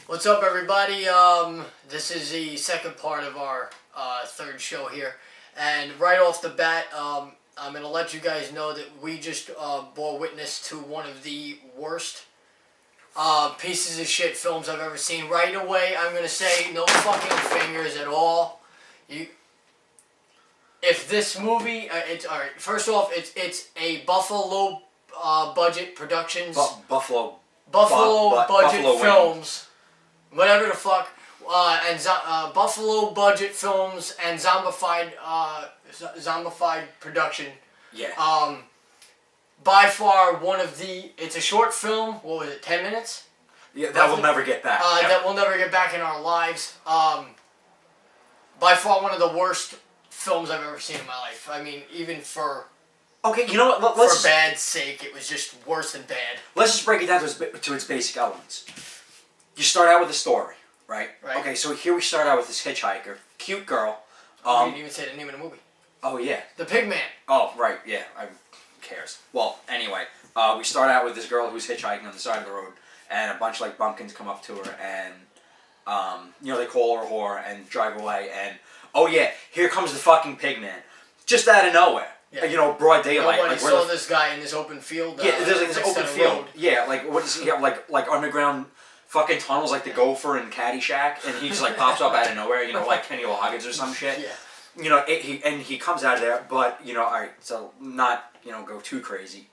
What's up, everybody? This is the second part of our third show here, and right off the bat, I'm gonna let you guys know that we just bore witness to one of the worst pieces of shit films I've ever seen. Right away, I'm gonna say no fucking fingers at all. If this movie, it's all right. First off, it's a Buffalo budget productions. Buffalo budget films. Whatever the fuck, Buffalo budget films and zombified production. Yeah. By far one of the. It's a short film. What was it? 10 minutes. Yeah, that will never get back. That we'll never get back in our lives. By far one of the worst films I've ever seen in my life. I mean, even for. Okay, you know what? For bad sake, it was just worse than bad. Let's just break it down to its basic elements. You start out with a story, right? Okay, so here we start out with this hitchhiker, cute girl. You didn't even say the name of the movie. Oh yeah. The Pigman. Oh right, yeah. Who cares? Well, anyway, we start out with this girl who's hitchhiking on the side of the road, and a bunch of bumpkins come up to her, and they call her a whore and drive away, and oh yeah, here comes the fucking Pigman, just out of nowhere. Yeah. Broad daylight. Nobody saw this guy in this open field. Yeah, there's this open field. Yeah, what does he have? Like underground fucking tunnels like the Gopher and Caddyshack, and he just pops up out of nowhere, like Kenny Loggins or some shit. Yeah. He comes out of there, but alright, so not go too crazy.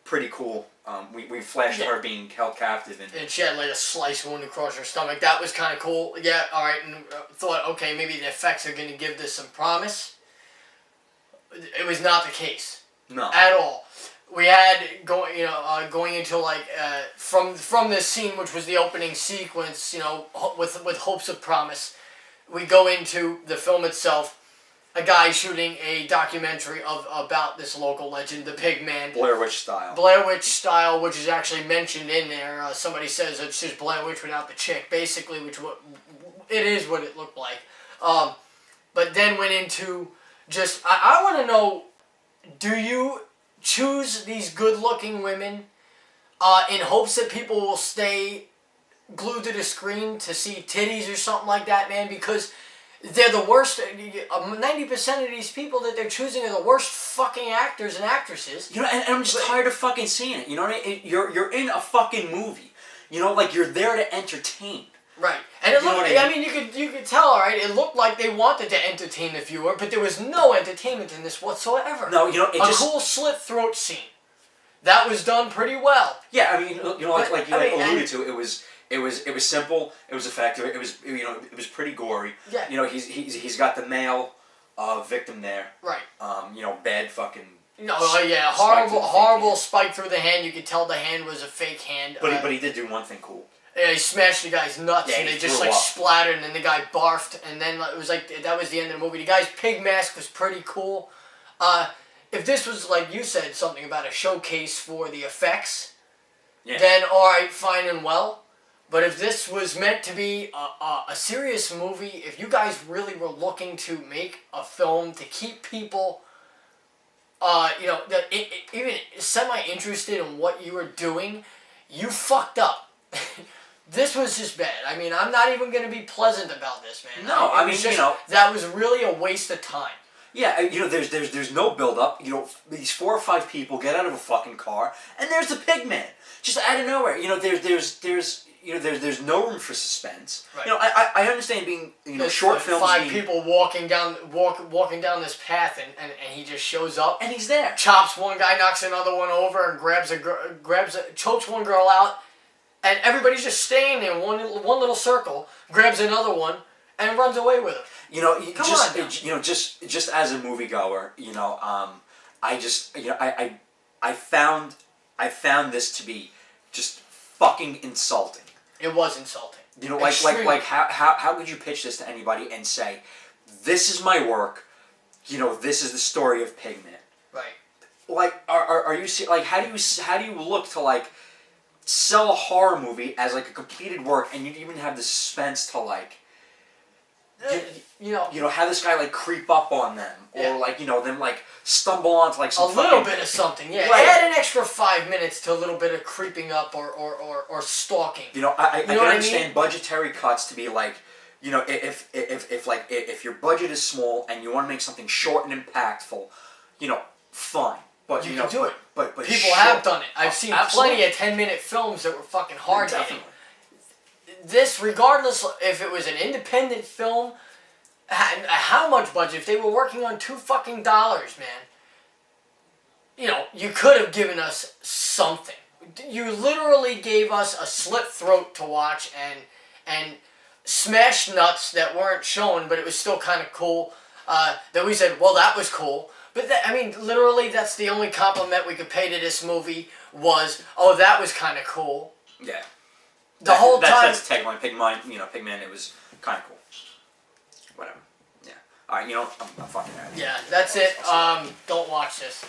Pretty cool. We flashed her being held captive and she had a slice wound across her stomach. That was kind of cool. Yeah, all right, and thought okay, maybe the effects are going to give this some promise. It was not the case. No. At all. We had going into from this scene, which was the opening sequence, with hopes of promise. We go into the film itself. A guy shooting a documentary about this local legend, the Pigman. Blair Witch style. Blair Witch style, which is actually mentioned in there. Somebody says it's just Blair Witch without the chick, basically, it is what it looked like. But then went into just I want to know, do you choose these good-looking women in hopes that people will stay glued to the screen to see titties or something like that, man? Because they're the worst. 90% of these people that they're choosing are the worst fucking actors and actresses. And I'm just tired of fucking seeing it. You know what I mean? You're in a fucking movie. You're there to entertain. Right. And it looked, I mean, you could tell, all right, it looked like they wanted to entertain the viewer, but there was no entertainment in this whatsoever. No, a cool slit throat scene. That was done pretty well. Yeah, I mean, alluded to, it was simple, it was effective, it was pretty gory. Yeah. He's got the male victim there. Right. Bad fucking horrible spike through the hand. You could tell the hand was a fake hand. But he did do one thing cool. Yeah, he smashed the guy's nuts, and they just splattered, and then the guy barfed, and then it was that was the end of the movie. The guy's pig mask was pretty cool. If this was, like you said, something about a showcase for the effects, then alright, fine and well. But if this was meant to be a serious movie, if you guys really were looking to make a film to keep people, even semi-interested in what you were doing, you fucked up. This was just bad. I mean, I'm not even going to be pleasant about this, man. No, that was really a waste of time. Yeah, there's no build-up. These 4 or 5 people get out of a fucking car, and there's the Pigman, just out of nowhere. There's no room for suspense. Right. I understand being short films. 5 people walking down this path, and he just shows up, and he's there. Chops one guy, knocks another one over, and chokes one girl out. And everybody's just staying there in one little circle, grabs another one, and runs away with it. Just as a moviegoer, I found this to be just fucking insulting. It was insulting. How could you pitch this to anybody and say, this is my work, this is the story of Pigman. Right. Are you how do you look to sell a horror movie as a completed work, and you even have the suspense to You know. You know, have this guy like creep up on them, or Yeah. like them like stumble onto like some A little fucking- bit of something, yeah. Right. Add an extra 5 minutes to a little bit of creeping up or stalking. You know, I You can know what I understand mean? budgetary cuts to be like, you know, if your budget is small and you want to make something short and impactful, you know, fine. But You know, can do it. But People short- have done it. I've seen Absolutely. plenty of 10-minute films that were fucking hard hitting. Definitely. This, regardless if it was an independent film, how much budget, if they were working on $2 man, you know, you could have given us something. You literally gave us a slit throat to watch and smashed nuts that weren't shown, but it was still kind of cool. That we said, well, that was cool. But I mean, literally, that's the only compliment we could pay to this movie was, oh, that was kind of cool. Yeah. The whole time. That's the tagline. Pigman. It was kind of cool. Whatever. Yeah. All right. You know, I'm fucking out. Yeah, that's it. Don't watch this.